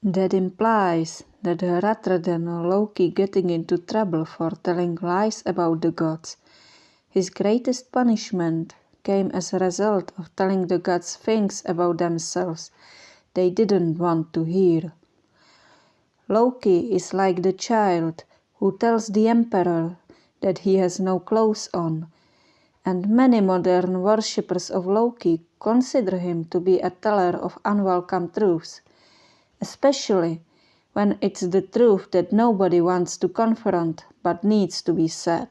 That implies that rather than Loki getting into trouble for telling lies about the gods, his greatest punishment came as a result of telling the gods things about themselves they didn't want to hear. Loki is like the child who tells the emperor that he has no clothes on, and many modern worshippers of Loki consider him to be a teller of unwelcome truths, especially when it's the truth that nobody wants to confront but needs to be said.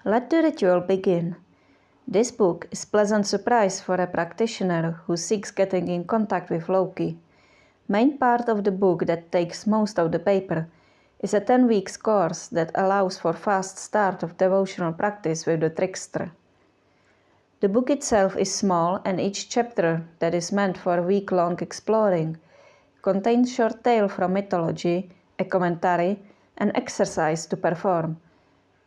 Let the ritual begin. This book is a pleasant surprise for a practitioner who seeks getting in contact with Loki. Main part of the book that takes most of the paper is a 10-week course that allows for fast start of devotional practice with the trickster. The book itself is small, and each chapter that is meant for week-long exploring contains short tale from mythology, a commentary, and exercise to perform.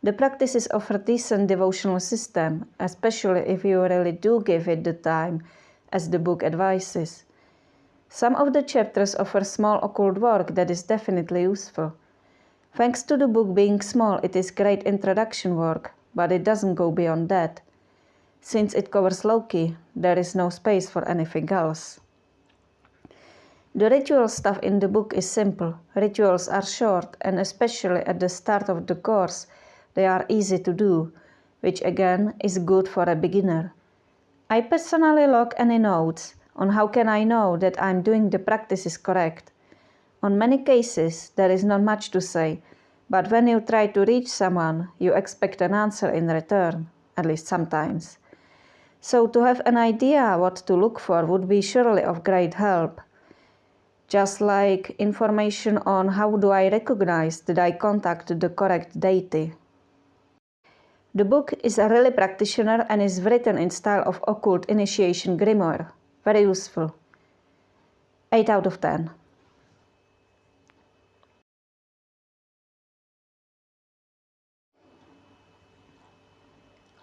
The practices offer decent devotional system, especially if you really do give it the time, as the book advises. Some of the chapters offer small occult work that is definitely useful. Thanks to the book being small, it is great introduction work, but it doesn't go beyond that. Since it covers Loki, there is no space for anything else. The ritual stuff in the book is simple. Rituals are short, and especially at the start of the course, they are easy to do, which again is good for a beginner. I personally log any notes on how can I know that I'm doing the practices correct. On many cases, there is not much to say, but when you try to reach someone, you expect an answer in return, at least sometimes. So to have an idea what to look for would be surely of great help. Just like information on how do I recognize that I contact the correct deity. The book is a really practitioner and is written in style of occult initiation grimoire. Very useful. 8 out of 10.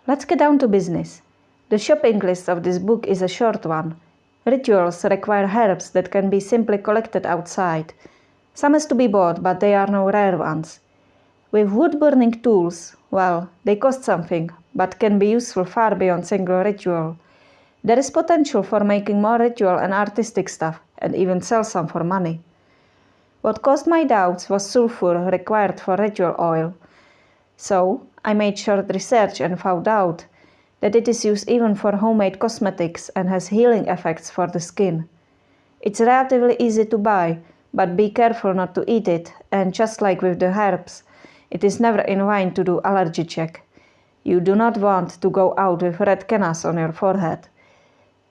Let's get down to business. The shopping list of this book is a short one. Rituals require herbs that can be simply collected outside. Some is to be bought, but they are no rare ones. With wood-burning tools, well, they cost something, but can be useful far beyond single ritual. There is potential for making more ritual and artistic stuff, and even sell some for money. What caused my doubts was sulfur required for ritual oil. So, I made short research and found out that it is used even for homemade cosmetics and has healing effects for the skin. It's relatively easy to buy, but be careful not to eat it, and just like with the herbs, it is never in vain to do allergy check. You do not want to go out with red canas on your forehead.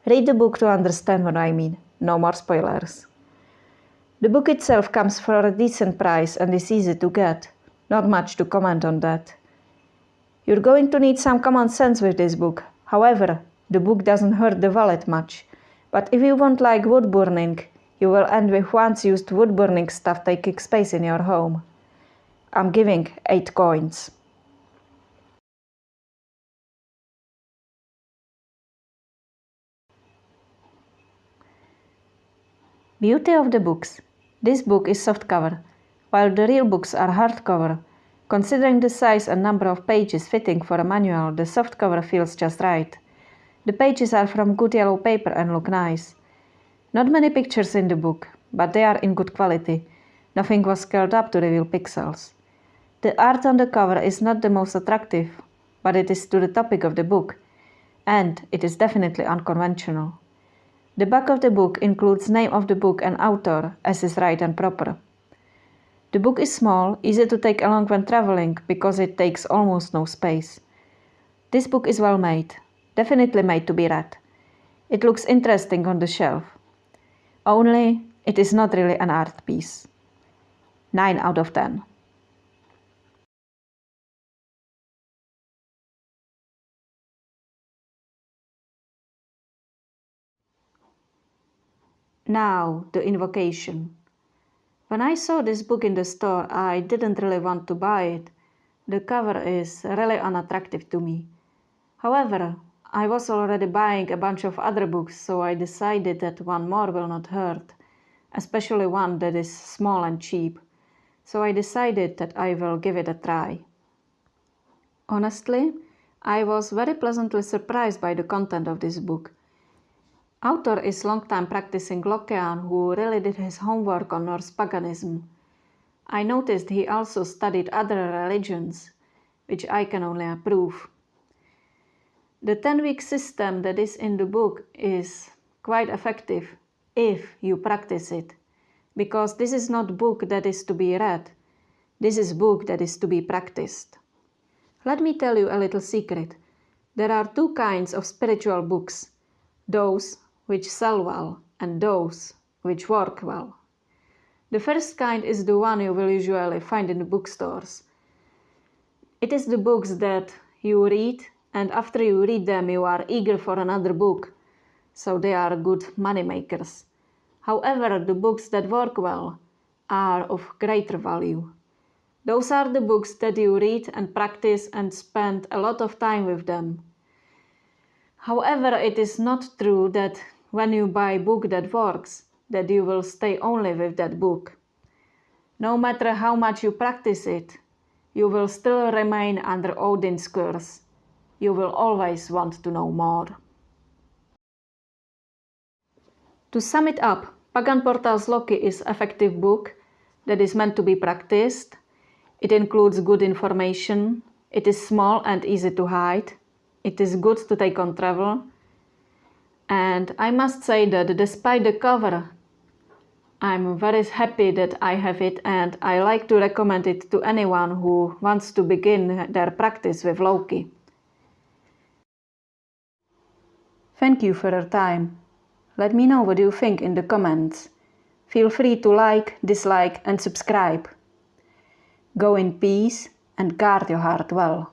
Read the book to understand what I mean. No more spoilers. The book itself comes for a decent price and is easy to get. Not much to comment on that. You're going to need some common sense with this book. However, the book doesn't hurt the wallet much. But if you won't like wood burning, you will end with once used wood burning stuff taking space in your home. I'm giving 8 coins. Beauty of the books. This book is softcover, while the real books are hardcover. Considering the size and number of pages fitting for a manual, the softcover feels just right. The pages are from good yellow paper and look nice. Not many pictures in the book, but they are in good quality. Nothing was scaled up to reveal pixels. The art on the cover is not the most attractive, but it is to the topic of the book, and it is definitely unconventional. The back of the book includes name of the book and author, as is right and proper. The book is small, easy to take along when traveling because it takes almost no space. This book is well made, definitely made to be read. It looks interesting on the shelf. Only, it is not really an art piece. 9 out of 10. Now, the invocation. When I saw this book in the store, I didn't really want to buy it. The cover is really unattractive to me. However, I was already buying a bunch of other books, so I decided that one more will not hurt, especially one that is small and cheap. So I decided that I will give it a try. Honestly, I was very pleasantly surprised by the content of this book. Author is long-time practicing Lokian who really did his homework on Norse paganism. I noticed he also studied other religions, which I can only approve. The 10-week system that is in the book is quite effective if you practice it, because this is not a book that is to be read. This is a book that is to be practiced. Let me tell you a little secret. There are two kinds of spiritual books, those which sell well and those which work well. The first kind is the one you will usually find in the bookstores. It is the books that you read, and after you read them you are eager for another book, so they are good money makers. However, the books that work well are of greater value. Those are the books that you read and practice and spend a lot of time with them. However, it is not true that when you buy a book that works, that you will stay only with that book. No matter how much you practice it, you will still remain under Odin's curse. You will always want to know more. To sum it up, Pagan Portals Loki is an effective book that is meant to be practiced. It includes good information. It is small and easy to hide. It is good to take on travel. And I must say that despite the cover, I'm very happy that I have it, and I like to recommend it to anyone who wants to begin their practice with Loki. Thank you for your time. Let me know what you think in the comments. Feel free to like, dislike and subscribe. Go in peace and guard your heart well.